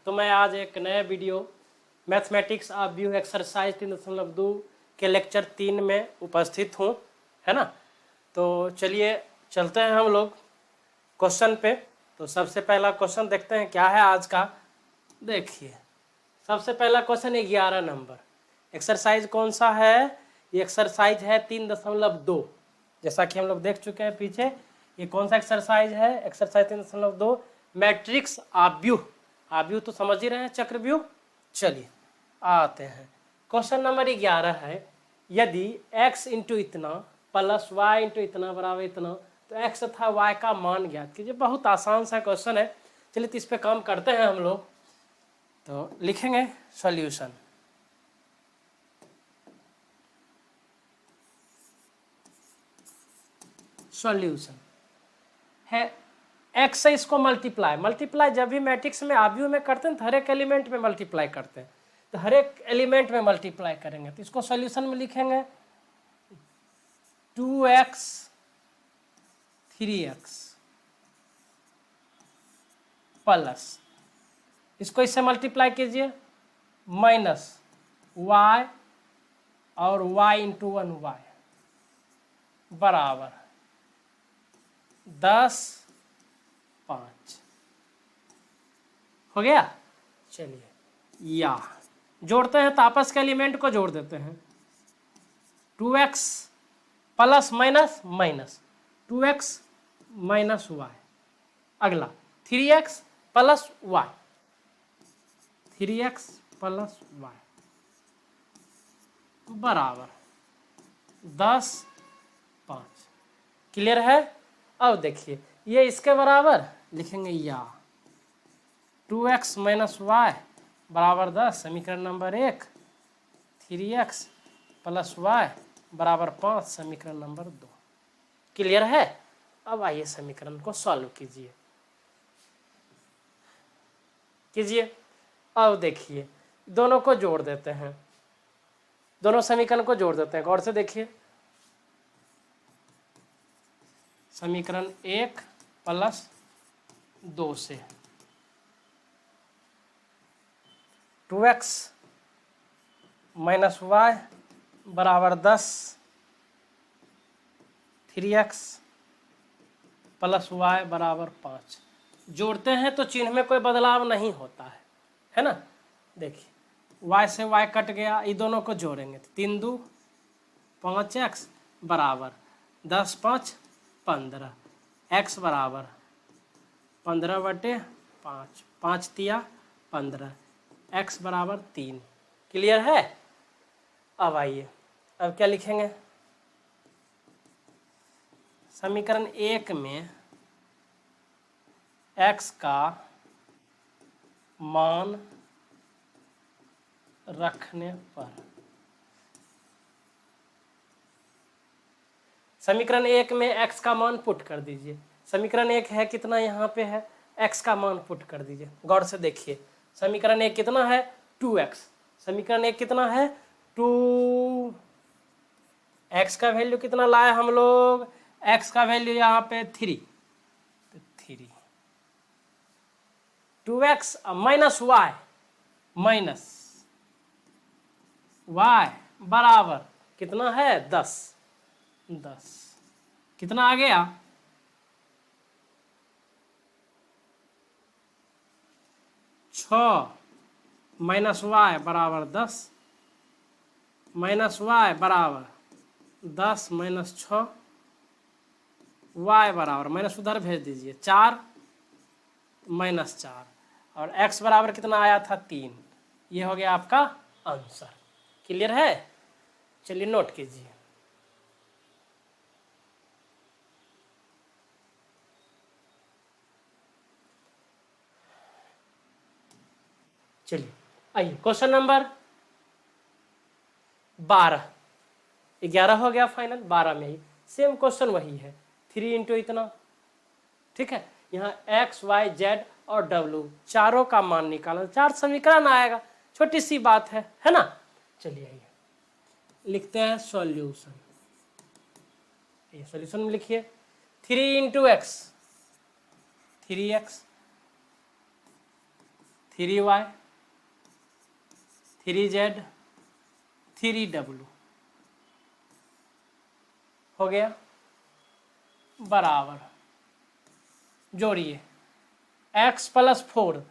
तो मैं आज एक नया video mathematics of view exercise 3.2 के लेक्चर 3 में उपस्थित हूँ, है ना। तो चलिए चलते हैं हम लोग क्वेश्चन पे। तो सबसे पहला क्वेश्चन देखते हैं क्या है आज का। देखिए सबसे पहला क्वेश्चन 11 नंबर एक्सरसाइज कौन सा है, ये एक्सरसाइज है 3.2। जैसा कि हम लोग देख चुके हैं पीछे, ये कौन सा एक्सरसाइज है, एक्सरसाइज 3.2 मैट्रिक्स ऑफ व्यू। आप व्यू तो समझ ही रहे हैं, चक्रव्यूह। चलिए आते हैं, क्वेश्चन नंबर 11 है, यदि x इंटू इतना प्लस y इंटू इतना बराबर इतना, तो x तथा y का मान ज्ञात कीजिए। बहुत आसान सा क्वेश्चन है। चलिए तो इस पे काम करते हैं हम लोग। तो लिखेंगे सॉल्यूशन। सॉल्यूशन है x से इसको मल्टीप्लाई जब भी मैट्रिक्स में आव्यूह में करते हैं तो हर एक एलिमेंट में मल्टीप्लाई करते हैं, तो हर एक एलिमेंट में मल्टीप्लाई करेंगे। तो इसको सॉल्यूशन में लिखेंगे 2x 3x प्लस, इसको इससे मल्टीप्लाई कीजिए माइनस y और y इंटू 1y बराबर 10 5 हो गया। चलिए या जोड़ते हैं तो आपस के एलिमेंट को जोड़ देते हैं। 2x plus minus minus 2x minus y, अगला 3x plus y, 3x plus y बराबर 10 5। क्लियर है। अब देखिए ये इसके बराबर लिखेंगे या 2x माइनस वाई बराबर 10, समीकरण नंबर 1, 3x प्लस वाई बराबर 5, समीकरण नंबर 2। क्लियर है। अब आइए समीकरण को सॉल्व कीजिए। अब देखिए दोनों को जोड़ देते हैं, दोनों समीकरण को जोड़ देते हैं। गौर से देखिए, समीकरण 1 प्लस 2 से 2x माइनस वाई बराबर 10, 3x प्लस वाई बराबर 5। जोड़ते हैं तो चिन्ह में कोई बदलाव नहीं होता है ना। देखिए y से y कट गया, ये दोनों को जोड़ेंगे तो 3 2 5x बराबर 10 5 15, x बराबर 15/5, 5 तिया 15, x बराबर 3। क्लियर है। अब आइए, अब क्या लिखेंगे, समीकरण 1 में x का मान रखने पर, समीकरण 1 में x का मान पुट कर दीजिए। समीकरण 1 है कितना, यहाँ पे है x का मान पुट कर दीजिए। गौर से देखिए, समीकरण 1 कितना है 2x, समीकरण 1 कितना है 2, x का वैल्यू कितना लाए हम लोग, x का वैल्यू यहाँ पे 3, तो 3 2x minus y minus y बराबर कितना है 10 कितना आ गया 6 माइनस वाई बराबर 10, माइनस वाई बराबर 10 माइनस 6, वाई बराबर माइनस उधर भेज दीजिए 4 माइनस 4, और x बराबर कितना आया था 3। ये हो गया आपका आंसर। क्लियर है। चलिए नोट कीजिए। चलिए आइए क्वेश्चन नंबर 12, 11 हो गया फाइनल, 12 में ही सेम क्वेश्चन वही है, 3 इंटू इतना। ठीक है, यहाँ x y z और w चारों का मान निकालना, 4 समीकरण आएगा, छोटी सी बात है ना। चलिए आइए लिखते हैं सॉल्यूशन। ये सॉल्यूशन में लिखिए 3 into x 3x 3y 3z 3w हो गया, बराबर जोड़िए x प्लस 4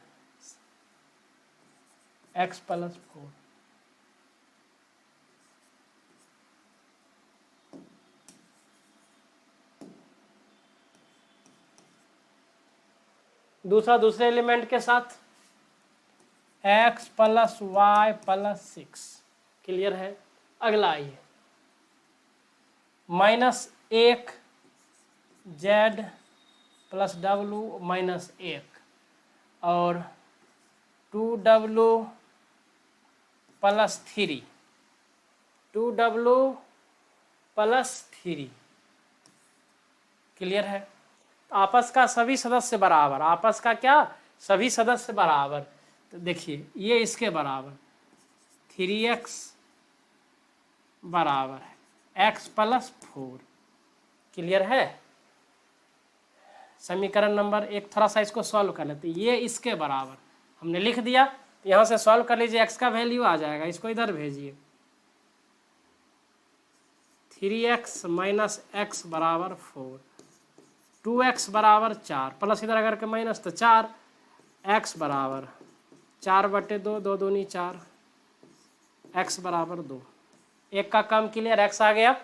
x प्लस 4 दूसरा दूसरे एलिमेंट के साथ x प्लस वाई प्लस 6, क्लियर है। अगला आइए -1 z प्लस w -1 और 2w plus 3 2w plus 3, clear है। आपस का सभी सदस्य बराबर, आपस का क्या, सभी सदस्य बराबर। तो देखिए ये इसके बराबर 3x बराबर है x प्लस 4, क्लियर है। समीकरण नंबर 1 थोड़ा सा इसको सॉल्व कर लेते, ये इसके बराबर हमने लिख दिया। तो यहाँ से सॉल्व कर लीजिए, x का वैल्यू आ जाएगा, इसको इधर भेजिए 3x माइनस x बराबर 4, 2x बराबर 4 प्लस इधर अगर के माइनस तो 4, x बराबर 4/2, 2 दूनी 4, x बराबर 2, एक का काम क्लियर, x आ गया।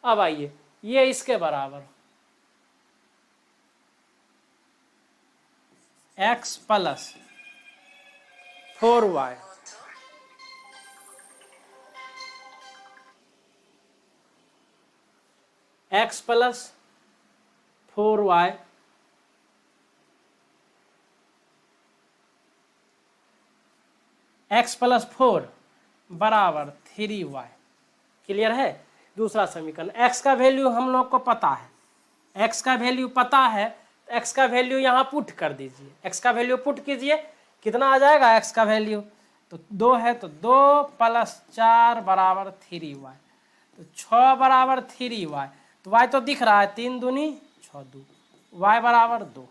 अब आइए ये इसके बराबर x plus 4y x plus 4y x plus 4 बराबर 3y, क्लियर है। दूसरा समीकरण, x का वैल्यू हम लोग को पता है, x का वैल्यू पता है, x का वैल्यू यहाँ पुट कर दीजिए, x का वैल्यू पुट कीजिए, कितना आ जाएगा x का वैल्यू, तो 2 है तो 2 प्लस 4 बराबर 3y, तो 6 बराबर 3y, तो y तो दिख रहा है 3 दूनी 6 2, y बराबर 2,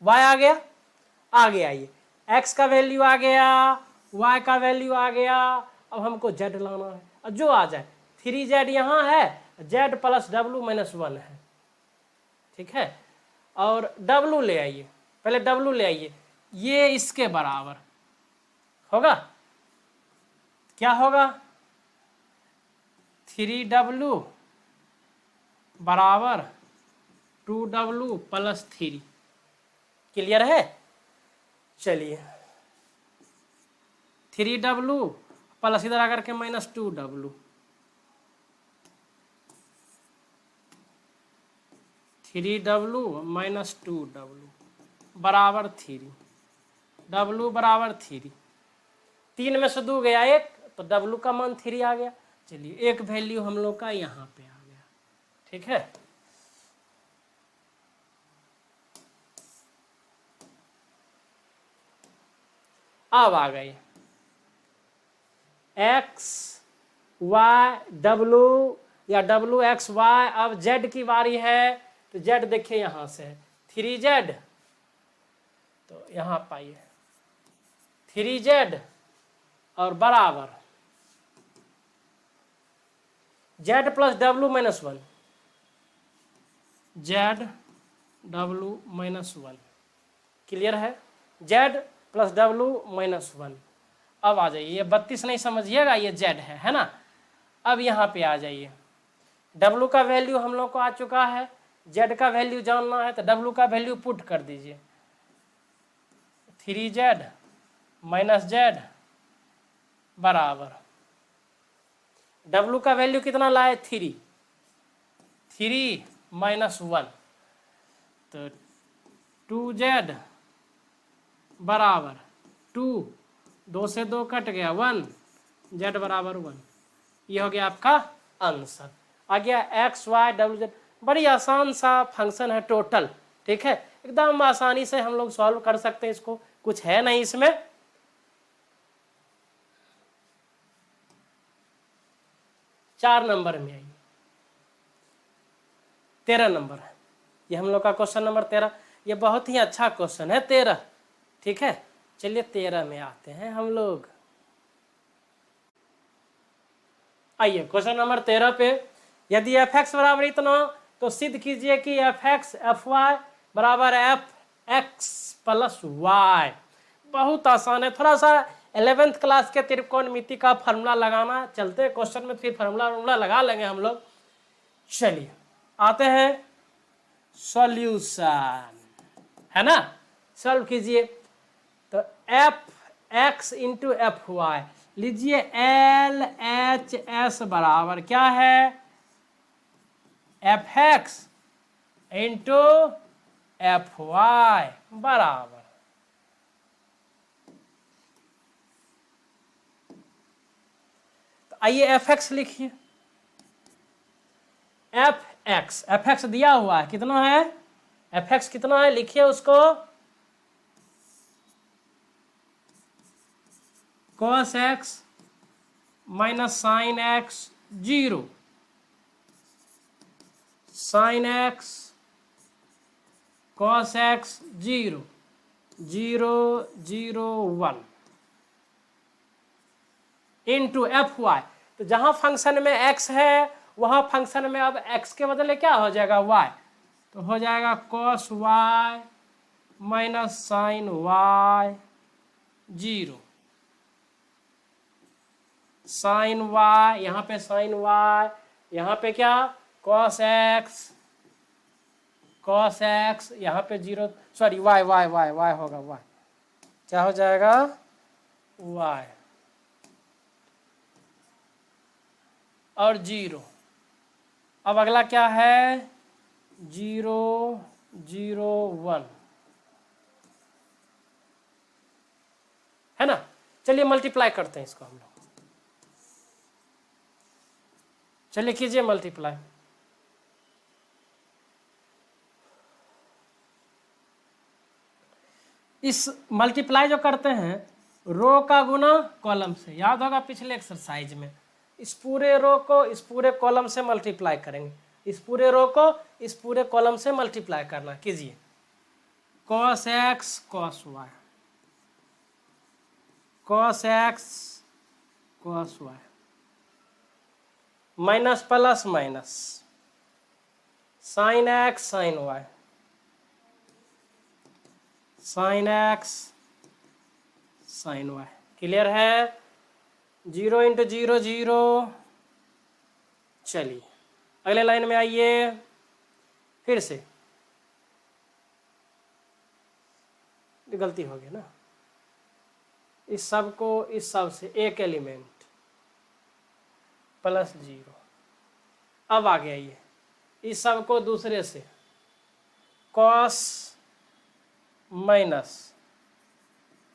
y आ गया। आगे आइए x का वैल्यू आ गया, y का वैल्यू आ गया, अब हमको z लाना है, और जो आ जाए 3z यहाँ है, z प्लस w माइनस 1 है, ठीक है। और w ले आइए, पहले w ले आइए, ये इसके बराबर होगा, क्या होगा 3w बराबर 2w प्लस 3, क्लियर है। चलिए 3w प्लस इधर आकर के minus 2w, 3w minus 2w बराबर 3, w बराबर 3, 3 में से 2 गया 1, तो w का मान 3 आ गया। चलिए एक वैल्यू हम लोग का यहाँ पे आ गया, ठीक है। अब आ गई x y w या w x y, अब z की बारी है, तो z देखिए यहाँ से 3z, तो यहाँ पाइए 3z और बराबर z plus w minus 1, z w minus 1, clear है, z प्लस w माइनस 1। अब आ जाइए, ये 32 नहीं समझिएगा, ये z है ना। अब यहाँ पे आ जाइए, w का वैल्यू हम लोग को आ चुका है, z का वैल्यू जानना है, तो w का वैल्यू पुट कर दीजिए 3z माइनस z बराबर w का वैल्यू कितना लाए 3, 3 माइनस 1, तो 2z बराबर 2, 2 से 2 कट गया 1, z बराबर 1, ये हो गया आपका आंसर। आ गया x y w z, बड़ी आसान सा फंक्शन है टोटल, ठीक है, एकदम आसानी से हम लोग सॉल्व कर सकते हैं इसको, कुछ है नहीं इसमें। 4 नंबर में आइए, 13 नंबर है ये हम लोग का क्वेश्चन नंबर 13, ये बहुत ही अच्छा क्वेश्चन है 13, ठीक है। चलिए 13 में आते हैं हम लोग। आइए क्वेश्चन नंबर 13 पे, यदि एफ एक्स बराबर इतना तो सिद्ध कीजिए कि एफ एक्स एफ वाई बराबर एफ एक्स प्लस वाई। बहुत आसान है, थोड़ा सा 11th क्लास के त्रिकोणमिति का फार्मूला लगाना। चलते हैं क्वेश्चन में, फिर फार्मूला लगा लेंगे हम लोग। चलिए आते हैं सॉल्यूशन, है ना। सॉल्व कीजिए तो f x into f y लीजिए, एल एच एस बराबर क्या है, f x into f y बराबर, तो आइए एफ एक्स लिखिए। एफ एक्स दिया हुआ है, कितना है, एफ एक्स कितना है, लिखिए उसको, cos x minus sine x 0, sine x cos x 0 0 0 1 into f y. तो जहां फंक्शन में x है वहां फंक्शन में अब x के बदले क्या हो जाएगा, y, तो हो जाएगा cos y minus sine y 0, sine y, यहाँ पे साइन y, यहाँ पे क्या cos x, यहाँ पे 0, सॉरी y होगा, y क्या हो जाएगा, y और 0। अब अगला क्या है, 0 0 1, है ना। चलिए मल्टीप्लाई करते हैं इसको हम लोग, चलिए कीजिए मल्टीप्लाई। इस मल्टीप्लाई जो करते हैं रो का गुना कॉलम से, याद होगा पिछले एक्सरसाइज में, इस पूरे रो को इस पूरे कॉलम से मल्टीप्लाई करेंगे, इस पूरे रो को इस पूरे कॉलम से मल्टीप्लाई करना। कीजिए cos x cos y, cos x cos y, minus plus minus, sine x sine y, sine x sine y. Clear है, 0 इंटू 0 0। चलिए अगले लाइन में आइए, फिर से गलती हो गई ना, इस सब को इस सब से एक एलिमेंट प्लस 0। अब आ गया ये, इस सब को दूसरे से cos माइनस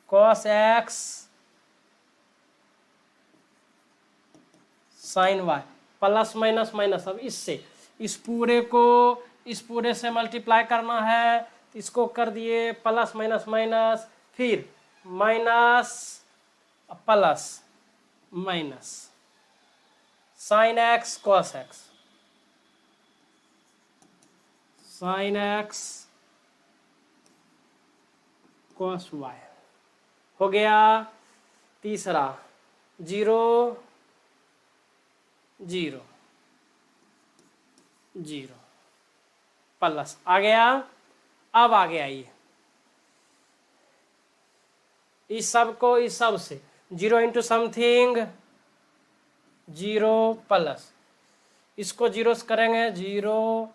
cos x sine y plus minus minus. अब इससे इस पूरे को इस पूरे से मल्टीप्लाई करना है, इसको कर दिए प्लस माइनस माइनस, फिर minus plus minus, sine x cos x, sine x cos y हो गया। तीसरा 0 0 0 प्लस आ गया। अब आ गया ये, इस सब को इस सब से 0 इंटू समथिंग 0 प्लस, इसको 0 करेंगे 0,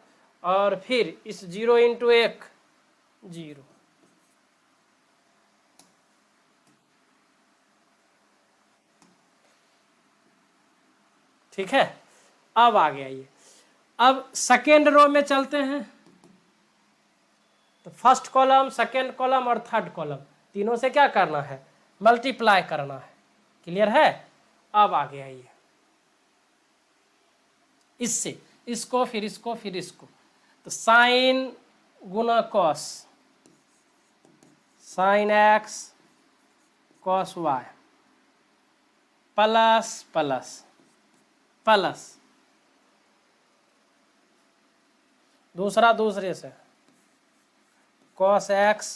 और फिर इस 0 इंटू 1 0, ठीक है। अब आ गया ये। अब सेकेंड रो में चलते हैं, तो फर्स्ट कॉलम सेकेंड कॉलम और थर्ड कॉलम तीनों से क्या करना है, मल्टीप्लाई करना है। क्लियर है। अब आ गया ये, इससे इसको फिर इसको फिर इसको, तो साइन गुना cos, sine x cos y plus plus plus, दूसरा दूसरे से cos x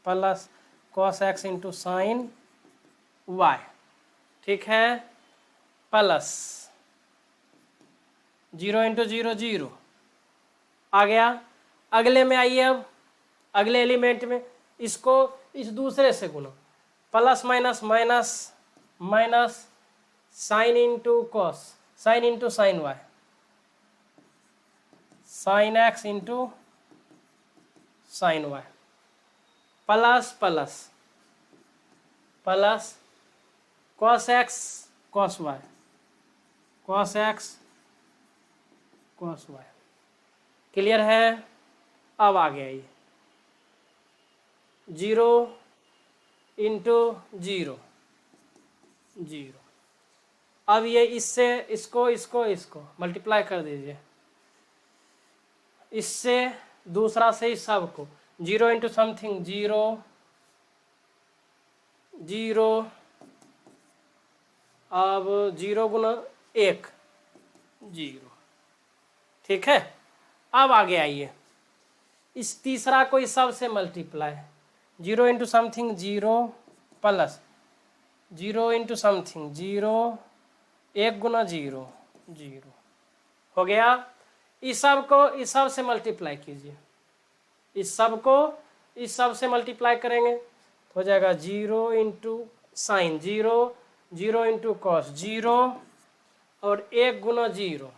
plus cos x into sine y, ठीक है, प्लस 0 इंटू 0 0 आ गया। अगले में आइए, अब अगले एलिमेंट में इसको इस दूसरे से गुना, plus minus minus minus sine into cos, sine into sine y, sine x into sine y, plus plus plus cos x cos y, cos x cos y. Clear है? अब आ गया ये 0 इंटू 0 0। अब ये इससे इसको इसको इसको मल्टीप्लाई कर दीजिए, इससे दूसरा से इस सब को 0 इंटू समथिंग 0 0, अब 0 गुना 1 0, ठीक है। अब आगे आइए, इस तीसरा को इस सब से multiply, 0 into something 0 plus 0 into something 0 1 गुना 0 0 हो गया। इस सब को इस सब से मल्टीप्लाई कीजिए, इस सब को इस सब से मल्टीप्लाई करेंगे तो हो जाएगा 0 इंटू साइन 0 0 इंटू कॉस 0 और 1 गुना 0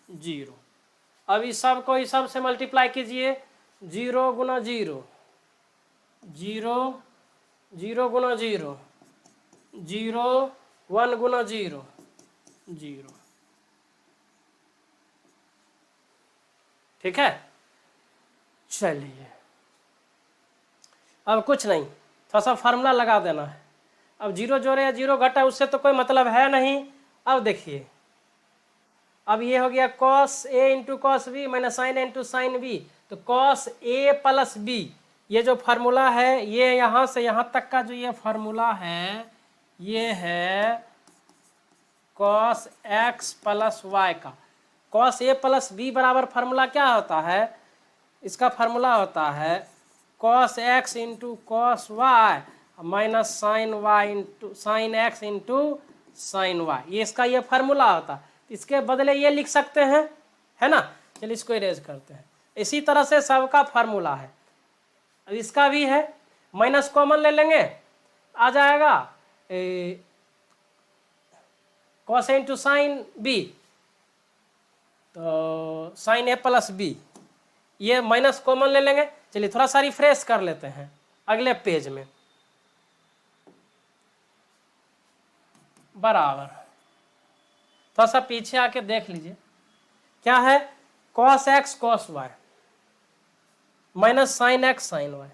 0। अब इस सब को इस सब से मल्टीप्लाई कीजिए, 0 गुना 0 0 0 गुना 0 0 1 गुना 0 0, ठीक है। चलिए अब कुछ नहीं, थोड़ा सा फार्मूला लगा देना है। अब 0 जोड़े या 0 घटा उससे तो कोई मतलब है नहीं। अब देखिए, अब ये हो गया cos A into cos B minus sine A into sine B, तो कॉस ए प्लस बी, ये जो फार्मूला है, ये यहाँ से यहाँ तक का जो ये फार्मूला है, ये है कॉस एक्स प्लस वाई का। कॉस ए प्लस बी बराबर फार्मूला क्या होता है? इसका फार्मूला होता है cos x into cos y minus sine y into sine x into sine y, ये इसका ये फार्मूला होता है। इसके बदले ये लिख सकते हैं, है ना। चलिए इसको इरेज करते हैं। इसी तरह से सबका फार्मूला है, अब इसका भी है, माइनस कॉमन ले लेंगे, आ जाएगा कॉस इंटू साइन बी, तो साइन ए प्लस बी, ये माइनस कॉमन ले लेंगे। चलिए थोड़ा सा रिफ्रेश कर लेते हैं अगले पेज में, बराबर थोड़ा सा पीछे आके देख लीजिए क्या है, cos x cos y minus sine x sine y,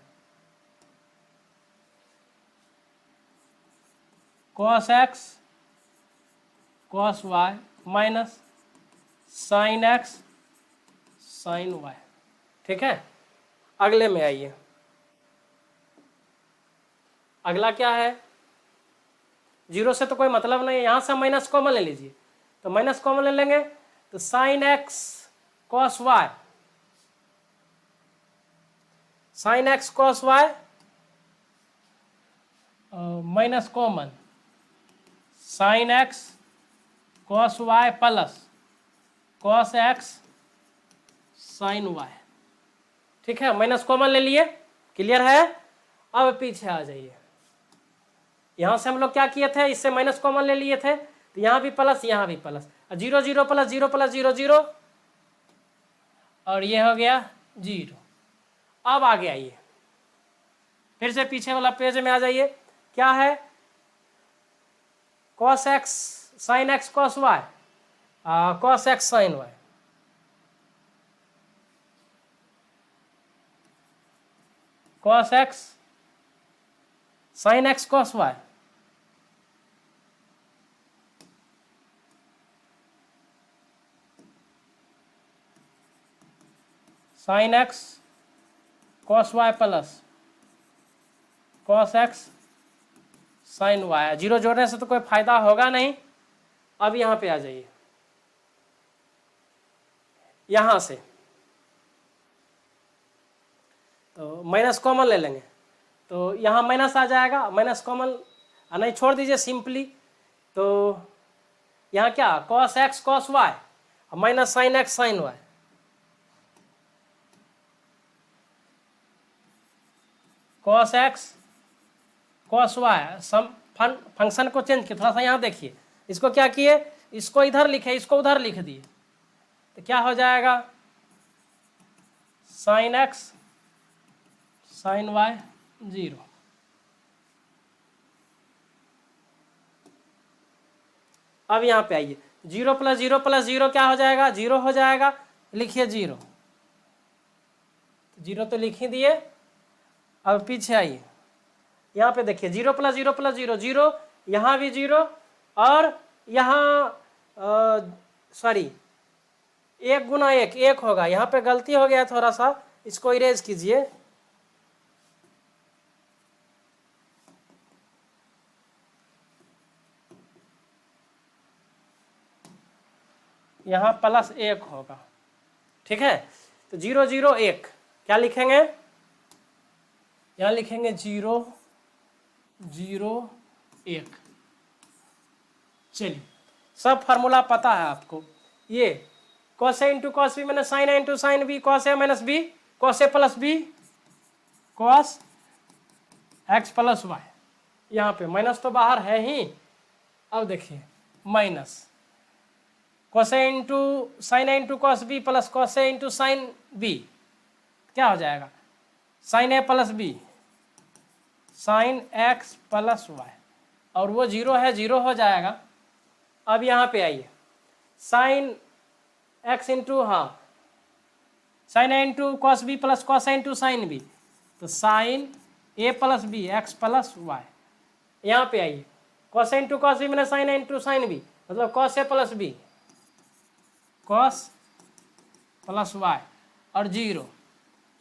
cos x cos y minus sine x sine y, ठीक है। अगले में आइए, अगला क्या है? 0 से तो कोई मतलब नहीं है, यहां से माइनस कॉमन ले लीजिए, तो माइनस कॉमन ले लेंगे तो sine x cos y, sine x cos y minus common sine x cos y plus cos x sine y, ठीक है। माइनस कॉमन ले लिए, क्लियर है। अब पीछे आ जाइए, यहां से हम लोग क्या किए थे, इससे माइनस कॉमन ले लिए थे, तो यहां भी प्लस यहां भी प्लस, 0 0 प्लस 0 प्लस 0 0, और ये हो गया 0। अब आगे आइए, फिर से पीछे वाला पेज में आ जाइए, क्या है, cos x sine x cos y cos x sine y, cos x sine x cos y, sine x cos y plus cos x sine y. 0 जोड़ने से तो कोई फायदा होगा नहीं। अब यहां पे आ जाइए, यहां से तो माइनस कॉमन ले लेंगे, तो यहाँ माइनस आ जाएगा, माइनस कॉमन नहीं छोड़ दीजिए सिंपली। तो यहाँ क्या cos x cos y minus sine x sine y, cos x cos y sum function को चेंज किया। थोड़ा सा यहाँ देखिए, इसको क्या किए, इसको इधर लिखे, इसको उधर लिख दिए, तो क्या हो जाएगा साइन एक्स साइन वाई 0। अब यहाँ पे आइए, 0 + 0 + 0 क्या हो जाएगा, 0 हो जाएगा, लिखिए 0, 0 तो लिख ही दिए। अब पीछे आइए, यहाँ पे देखिए 0 + 0 + 0 0, यहाँ भी 0 और यहाँ सॉरी 1 × 1 1 होगा, यहाँ पे गलती हो गया थोड़ा सा, इसको इरेज कीजिए। यहाँ +1 होगा, ठीक है। तो 0 0 1 क्या लिखेंगे, यहाँ लिखेंगे 0 0 1। चलिए सब फार्मूला पता है आपको, ये cos A into cos B मैंने sine A into sine B, cos A minus B cos A plus B cos x plus y, यहाँ पे माइनस तो बाहर है ही। अब देखिए minus cos A into sine A into cos B plus cos A into sine B, क्या हो जाएगा sine A plus B sine x plus y, और वो 0 है 0 हो जाएगा। अब यहाँ पे आइए, sine x into sine A into cos B plus cos A into sine B, तो sine A plus B x plus y. यहाँ पे आइए, cos A into cos B मैंने sine A into sine B, मतलब cos A plus B cos plus y और 0,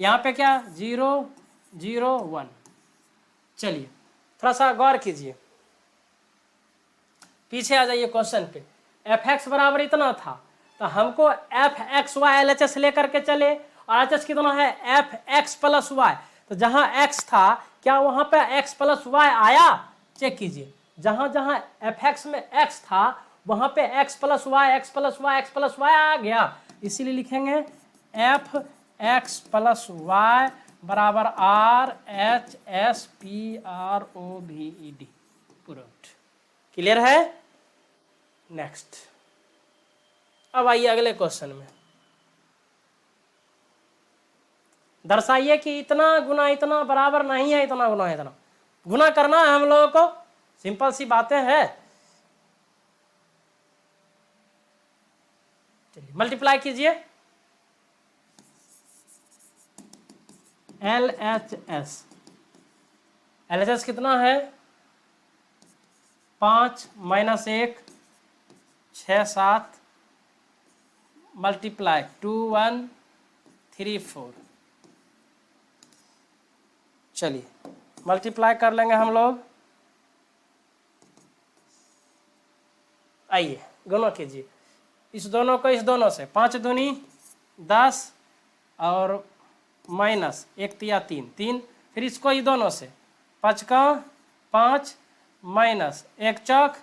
यहाँ पे क्या 0 0 1। चलिए थोड़ा सा गौर कीजिए, पीछे आ जाइए क्वेश्चन पे। एफ एक्स बराबर इतना था, तो हमको f x y L H S लेकर के चले, और एच एस कितना है एफ एक्स प्लस वाई। तो जहां एक्स था क्या वहां पे एक्स प्लस वाई आया, चेक कीजिए, जहां जहां एफ एक्स में एक्स था वहां पे x plus y x plus y x plus y आ गया, इसीलिए लिखेंगे एफ एक्स प्लस वाई बराबर R H S P R O V E D proved. Clear है। नेक्स्ट, अब आइए अगले क्वेश्चन में, दर्शाइए कि इतना गुना इतना बराबर नहीं है, इतना गुना इतना। गुना करना है हम लोगों को, सिंपल सी बातें हैं। चलिए मल्टीप्लाई कीजिए, एल एच एस कितना है 5 - 1 6 7 मल्टीप्लाई 2 1 3 4। चलिए मल्टीप्लाई कर लेंगे हम लोग, आइए गुणा कीजिए इस दोनों को इस दोनों से, 5 दूनी 10 और माइनस 1 तिया 3 3, फिर इसको इस दोनों से 5 का 5 माइनस 1 चौक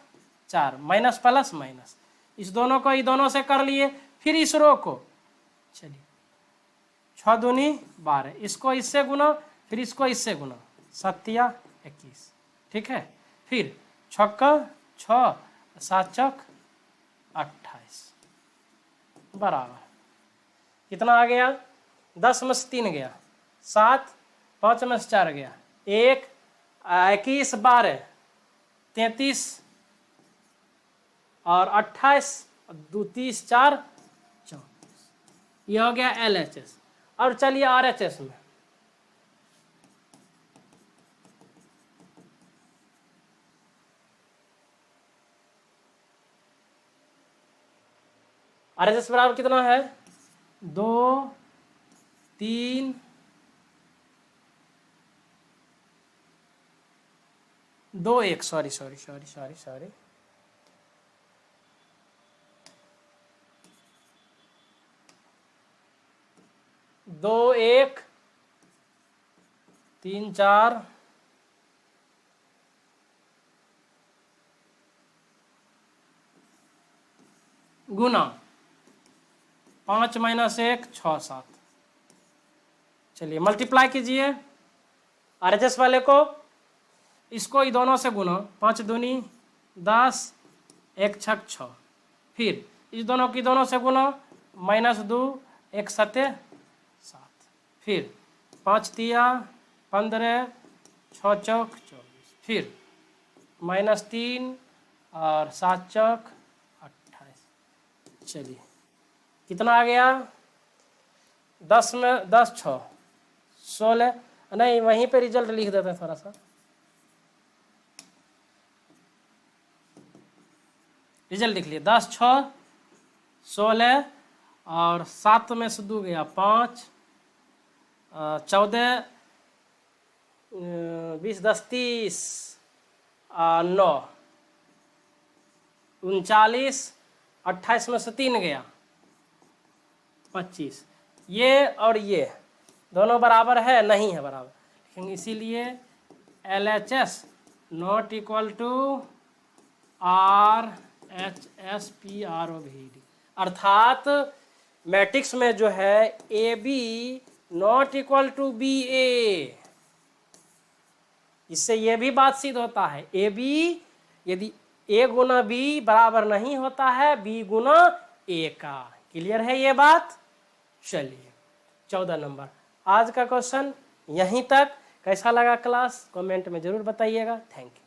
4 माइनस प्लस माइनस, इस दोनों को इस दोनों से कर लिए, फिर इस रो को, चलिए 6 दूनी 12, इसको इससे गुना फिर इसको इससे गुना 7 तिया 21, ठीक है। फिर 6 का 6 7 चौक 28 बराबर कितना आ गया 10 में से 3 गया 7, 5 में से 4 गया 1, 21 12 33 और 28 2 30 4 34, ये हो गया एल एच एस। और चलिए आर एच एस में, आर एच एस बराबर कितना है 2 3 2 1 सॉरी 2 1 3 4 गुना 5 माइनस 1 6 7। चलिए मल्टीप्लाई कीजिए RHS वाले को, इसको ही दोनों से गुना, 5 दूनी 10 1 छक 6, फिर इस दोनों की दोनों से गुना, -2 1 सते 7, फिर 5 तिया 15 6 चौक 24, फिर -3 और 7 चौक 28। चलिए कितना आ गया, 10 में 10 6 16, नहीं वहीं पे रिजल्ट लिख देते हैं थोड़ा सा, रिजल्ट लिख लिए 10 6 16 और 7 में से 2 गया 5, 14 20 10 30 9 39, 28 में से 3 गया 25। ये और ये दोनों बराबर है, नहीं है बराबर, लेकिन इसीलिए LHS not equal to RHS PROVD, अर्थात मैट्रिक्स में जो है AB not equal to BA। इससे ये भी बात सिद्ध होता है, AB यदि A गुना B बराबर नहीं होता है B गुना A का। क्लियर है ये बात। चलिए 14 नंबर आज का क्वेश्चन यहीं तक। कैसा लगा क्लास कमेंट में जरूर बताइएगा। Thank you.